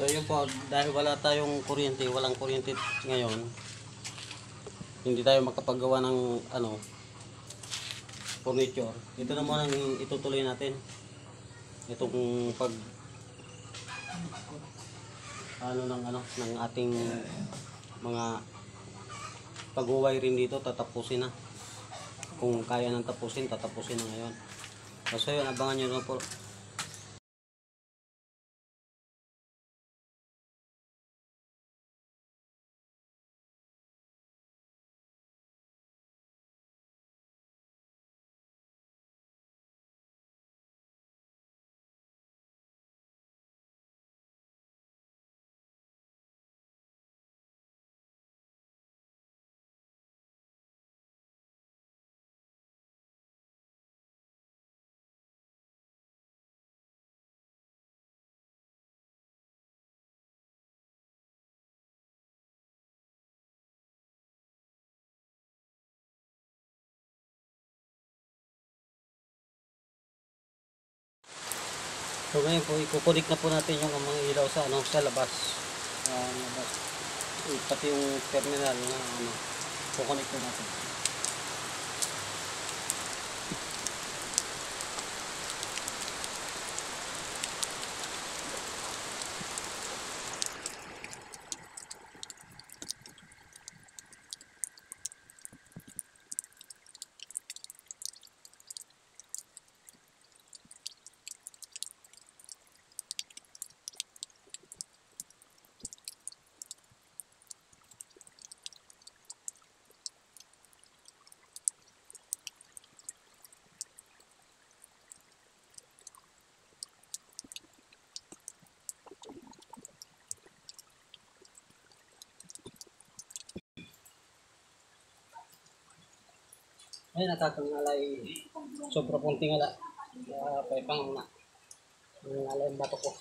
So yun po, dahil wala tayong kuryente, walang kuryente ngayon, hindi tayo makapagawa ng furniture. Ito na muna ang itutuloy natin. Itong pag ng ating mga pag-wiring dito, tatapusin na. Kung kaya nang tapusin, tatapusin na ngayon. So yun, abangan nyo na po. So ngayon po, ikukunik na po natin yung mga ilaw sa sa labas. Labas. Pati yung terminal na kukunik na natin. Ay, nakakangalay. Sobra pong tingala. Pwepang na. Nangalay ang bato ko.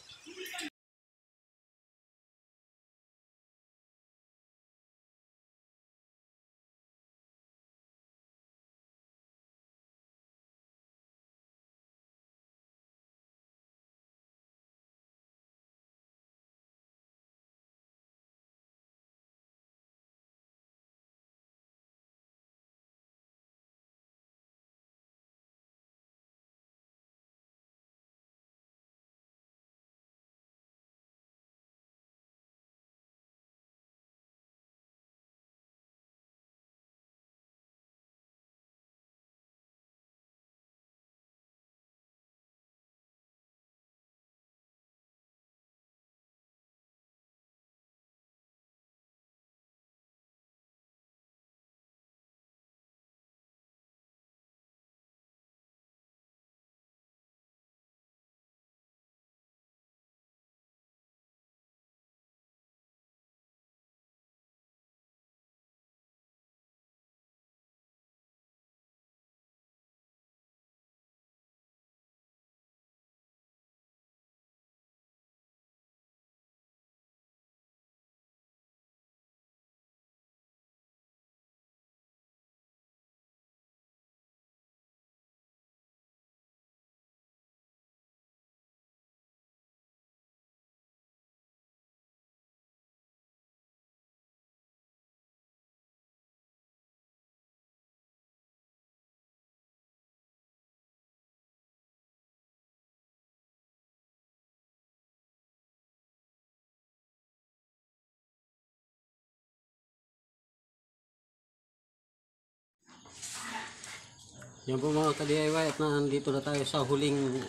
Yan po mga ka-DIY at nandito na tayo sa huling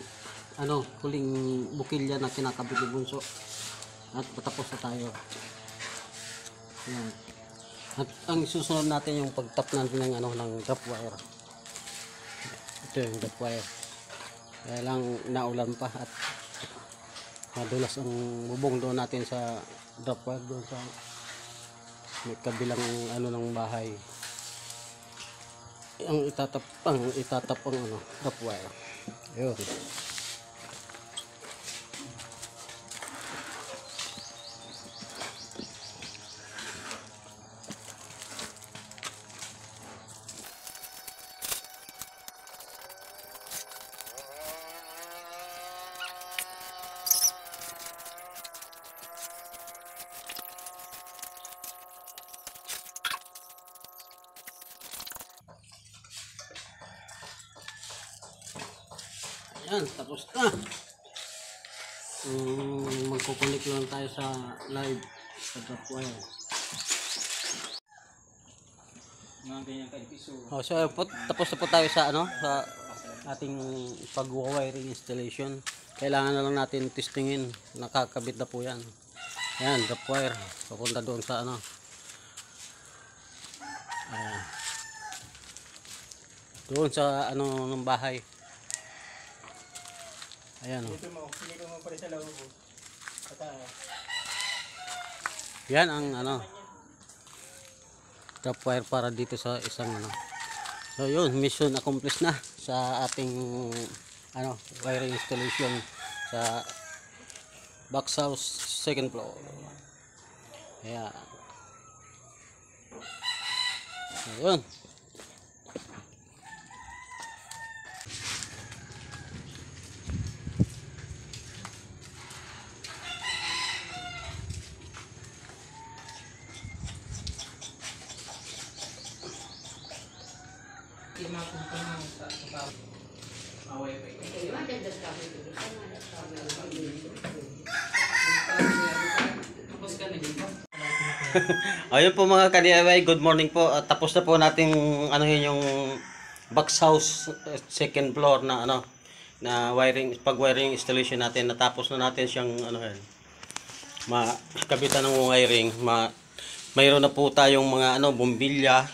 bukilya na kinakabit ni Bunso. At patapos na tayo. Yan. At ang susunod natin yung pagtap natin ng drop wire. Ito yung drop wire. Kaya lang naulan pa at madulas ang bubong doon natin sa drop wire doon sa may kabilang ng bahay. Ang itatap ang drop wire. Ayun. Ayan, tapos na. Magkukunik lang tayo sa live sa drop wire. So tapos na po tayo sa sa ating pag-wiring installation. Kailangan na lang natin testingin, nakakabit na po yan. Ayan, drop wire papunta doon sa doon sa ng bahay. Ayan o. Yan ang drop wire para dito sa isang So yun, mission accomplished na sa ating wiring installation sa box house second floor. Ayan. So yun. Ayun po mga ka-DIY, good morning po. Tapos na po nating yung box house second floor na na wiring, pag-wiring installation natin. Natapos na natin siyang makabitan ng wiring. Mayroon na po tayong mga bombilya.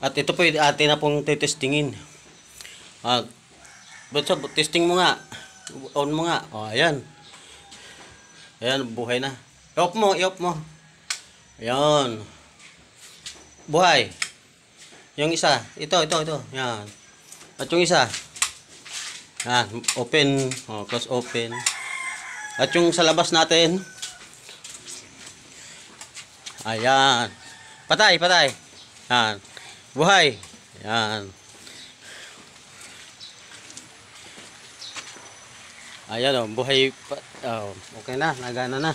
At ito po atin na pong testingin. Testing mo nga. On mo nga. Oh, ayan. Ayan, buhay na. I-off mo, i-off mo. Ayan. Buhay. Yung isa. Ito. Ayan. At yung isa. Ayan. Open. Oh, close open. At yung sa labas natin. Ayan. Patay. Ayan. Buhay. Ayan. Ayan buhay. Okay na. Nagana na.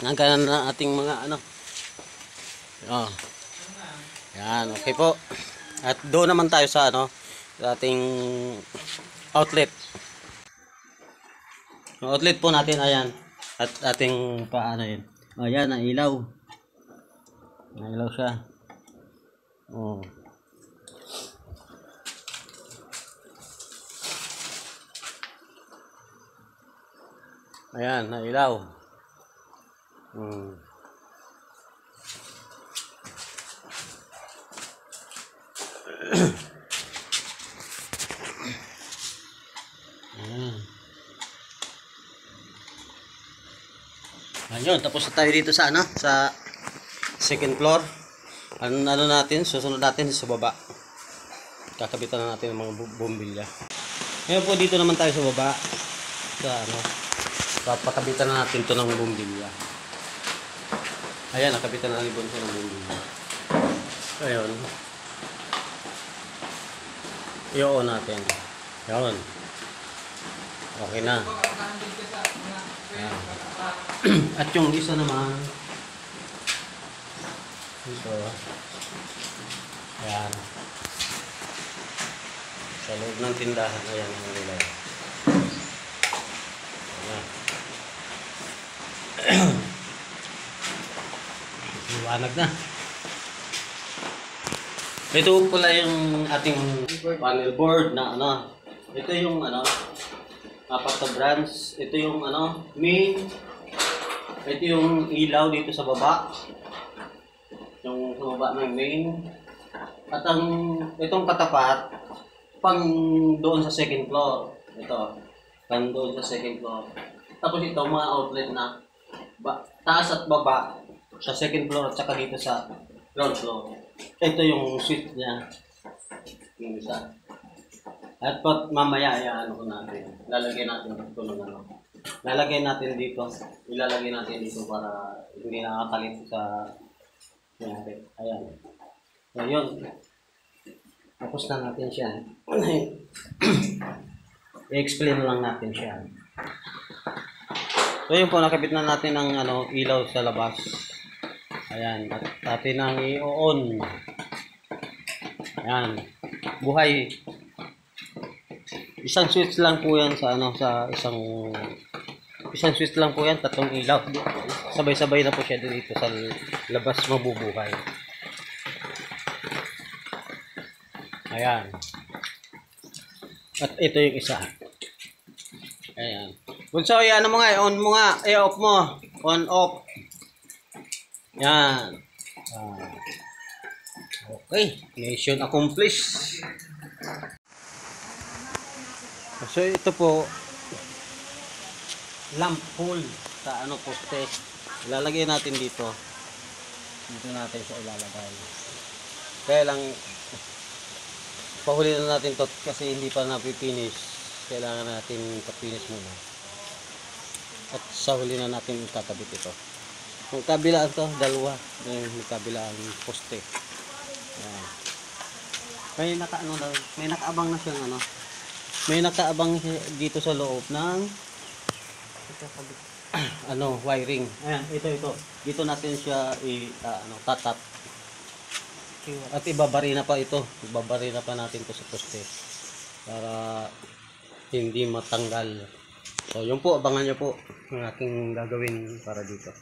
Nagana na ating mga Ayan. Okay po. At doon naman tayo sa sa ating outlet. Yung outlet po natin. Ayan. At ating yun. Ayan. Ang ilaw. Nailaw siya. Oh. Ayan, nailaw. Ayun, tapos na tayo dito sa sa second floor. Natin, susunod natin sa baba. Kakabitan na natin ng mga bombilya. Ngayon po dito naman tayo sa baba. Sa pakabitan na natin to ng bombilya. Ayan, nakabitan na libon sa ng bombilya. Ayun. I-on natin. Ayun. Okay na. Ayan. At yung isa naman ito. Ayan. Sa loob ng tindahan. Ayan ang nilay. Ayan. Liwanag na. Ito pala yung ating panel board na ito yung apat na brands. Ito yung main. Ito yung ilaw dito sa baba. Yung sa baba ng main. At itong katapat pang doon sa second floor. Ito. Pang doon sa second floor. Tapos ito mga outlet na taas at baba sa second floor at saka dito sa ground floor. Ito yung switch niya. Yung isa. At mamaya ko natin. Lalagay natin ito ng lalagay natin dito. Ilalagay natin dito para hindi nakakalit sa ayan. Ngayon. Tapos na natin siya. I-explain lang natin siya. So yun po, nakabit na natin ang ilaw sa labas. Ayan, at natin ang i-on. Ayan, buhay. Isang switch lang po yan sa ano, sa isang switch lang po yan, tatlong ilaw. Sabay-sabay na po siya dito sa labas mabubuhay. Ayan. At ito yung isa. Ayan. Bunso, ano mo nga, on mo nga, off mo. On, off. Yan. Okay, mission accomplished. So ito po, lamp pole sa ano poste. Ilalagay natin dito. Dito natin siya ilalagay. Kaya lang, pahuli na natin to kasi hindi pa napipinish. Kailangan natin kapinish muna. At sa huli na natin kakabit ito. Yung kabilaan to, dalawa. Yung kabilaan poste. Ayan. May nakaabang na siyang ano. May nakaabang dito sa loob ng ano, wiring. Ayan, ito. Dito natin siya tatap. At ibabari na pa ito. Ibabari na pa natin to sa poste para hindi matanggal. So, yun po, abangan nyo po ang aking gagawin para dito.